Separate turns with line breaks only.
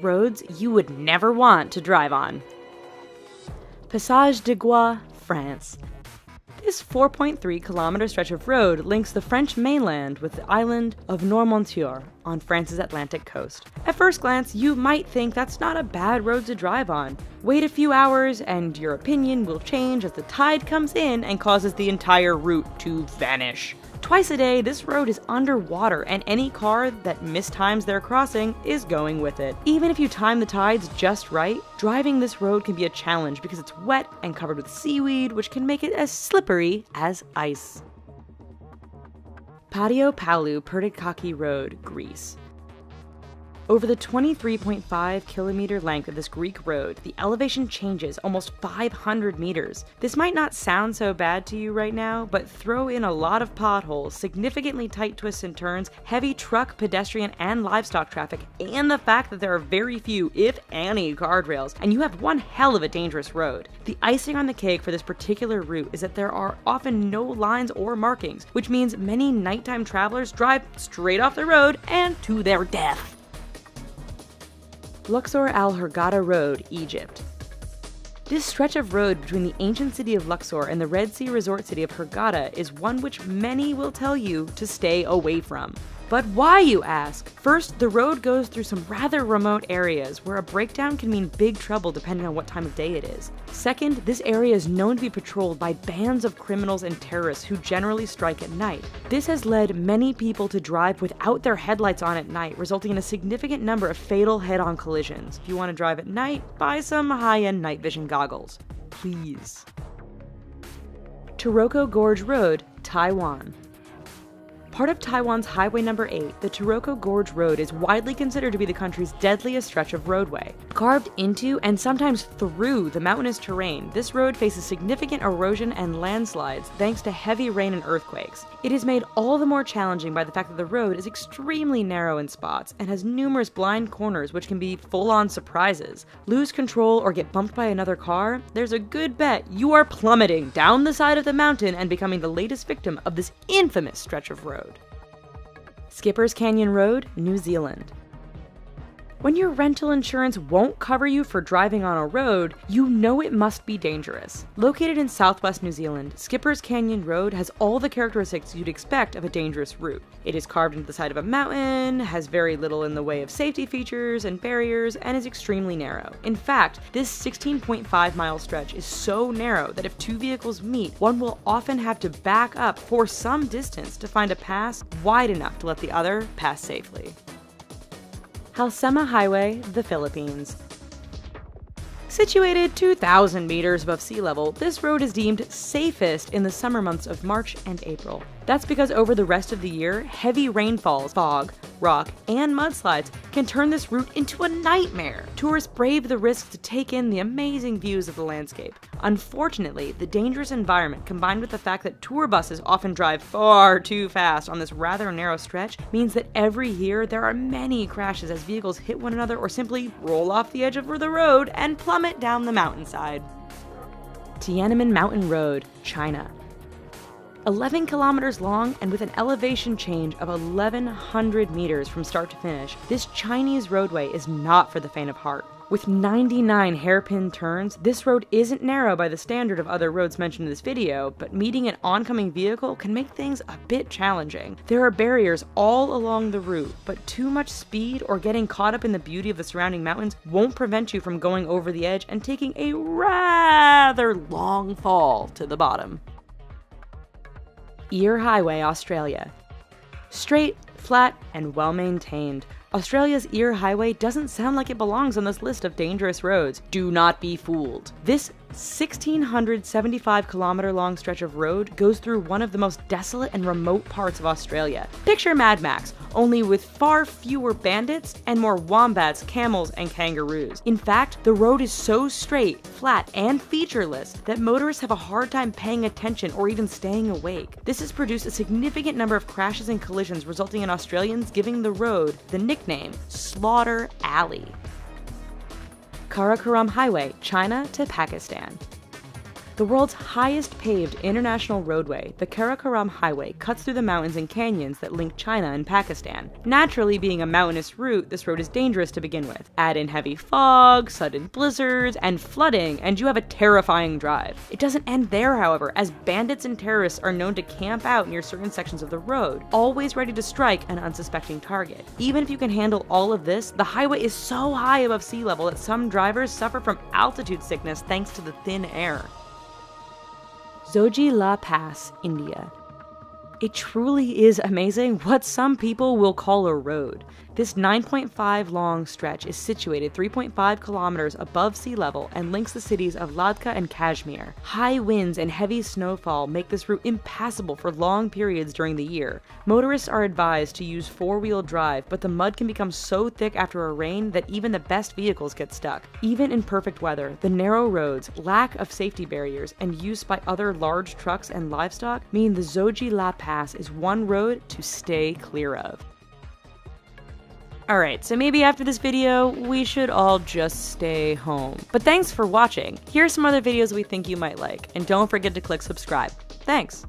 roads you would never want to drive on. Passage de Gois, France. This 4.3-kilometer stretch of road links the French mainland with the island of Noirmoutier on France's Atlantic coast. At first glance, you might think that's not a bad road to drive on. Wait a few hours and your opinion will change as the tide comes in and causes the entire route to vanish. Twice a day, this road is underwater, and any car that mistimes their crossing is going with it. Even if you time the tides just right, driving this road can be a challenge because it's wet and covered with seaweed, which can make it as slippery as ice. Patio Palu Pertikachi Road, Greece. Over the 23.5-kilometer length of this Greek road, the elevation changes almost 500 meters. This might not sound so bad to you right now, but throw in a lot of potholes, significantly tight twists and turns, heavy truck, pedestrian, and livestock traffic, and the fact that there are very few, if any, guardrails, and you have one hell of a dangerous road. The icing on the cake for this particular route is that there are often no lines or markings, which means many nighttime travelers drive straight off the road and to their death. Luxor Al Hurghada Road, Egypt. This stretch of road between the ancient city of Luxor and the Red Sea resort city of Hurghada is one which many will tell you to stay away from. But why, you ask? First, the road goes through some rather remote areas where a breakdown can mean big trouble depending on what time of day it is. Second, this area is known to be patrolled by bands of criminals and terrorists who generally strike at night. This has led many people to drive without their headlights on at night, resulting in a significant number of fatal head-on collisions. If you want to drive at night, buy some high-end night vision goggles. Please. Taroko Gorge Road, Taiwan. Part of Taiwan's Highway No. 8, the Taroko Gorge Road is widely considered to be the country's deadliest stretch of roadway. Carved into and sometimes through the mountainous terrain, this road faces significant erosion and landslides thanks to heavy rain and earthquakes. It is made all the more challenging by the fact that the road is extremely narrow in spots and has numerous blind corners which can be full-on surprises. Lose control or get bumped by another car? There's a good bet you are plummeting down the side of the mountain and becoming the latest victim of this infamous stretch of road. Skipper's Canyon Road, New Zealand. When your rental insurance won't cover you for driving on a road, you know it must be dangerous. Located in southwest New Zealand, Skipper's Canyon Road has all the characteristics you'd expect of a dangerous route. It is carved into the side of a mountain, has very little in the way of safety features and barriers, and is extremely narrow. In fact, this 16.5-mile stretch is so narrow that if two vehicles meet, one will often have to back up for some distance to find a pass wide enough to let the other pass safely. Halsema Highway, the Philippines. Situated 2,000 meters above sea level, this road is deemed safest in the summer months of March and April. That's because over the rest of the year, heavy rainfalls, fog, rock, and mudslides can turn this route into a nightmare. Tourists brave the risk to take in the amazing views of the landscape. Unfortunately, the dangerous environment combined with the fact that tour buses often drive far too fast on this rather narrow stretch means that every year there are many crashes as vehicles hit one another or simply roll off the edge of the road and plummet down the mountainside. Tiananmen Mountain Road, China. 11 kilometers long and with an elevation change of 1,100 meters from start to finish, this Chinese roadway is not for the faint of heart. With 99 hairpin turns, this road isn't narrow by the standard of other roads mentioned in this video, but meeting an oncoming vehicle can make things a bit challenging. There are barriers all along the route, but too much speed or getting caught up in the beauty of the surrounding mountains won't prevent you from going over the edge and taking a rather long fall to the bottom. Eyre Highway, Australia. Straight, flat, and well-maintained, Australia's Eyre Highway doesn't sound like it belongs on this list of dangerous roads. Do not be fooled. This 1,675-kilometer long stretch of road goes through one of the most desolate and remote parts of Australia. Picture Mad Max, only with far fewer bandits and more wombats, camels, and kangaroos. In fact, the road is so straight, flat, and featureless that motorists have a hard time paying attention or even staying awake. This has produced a significant number of crashes and collisions, resulting in Australians giving the road the nickname Slaughter Alley. Karakoram Highway, China to Pakistan. The world's highest paved international roadway, the Karakoram Highway, cuts through the mountains and canyons that link China and Pakistan. Naturally, being a mountainous route, this road is dangerous to begin with. Add in heavy fog, sudden blizzards, and flooding, and you have a terrifying drive. It doesn't end there, however, as bandits and terrorists are known to camp out near certain sections of the road, always ready to strike an unsuspecting target. Even if you can handle all of this, the highway is so high above sea level that some drivers suffer from altitude sickness thanks to the thin air. Zoji Pass, India. It truly is amazing what some people will call a road. This 9.5 long stretch is situated 3.5 kilometers above sea level and links the cities of Ladakh and Kashmir. High winds and heavy snowfall make this route impassable for long periods during the year. Motorists are advised to use four-wheel drive, but the mud can become so thick after a rain that even the best vehicles get stuck. Even in perfect weather, the narrow roads, lack of safety barriers, and use by other large trucks and livestock mean the Zoji Pass is one road to stay clear of. Alright, so maybe after this video, we should all just stay home. But thanks for watching. Here are some other videos we think you might like, and don't forget to click subscribe. Thanks!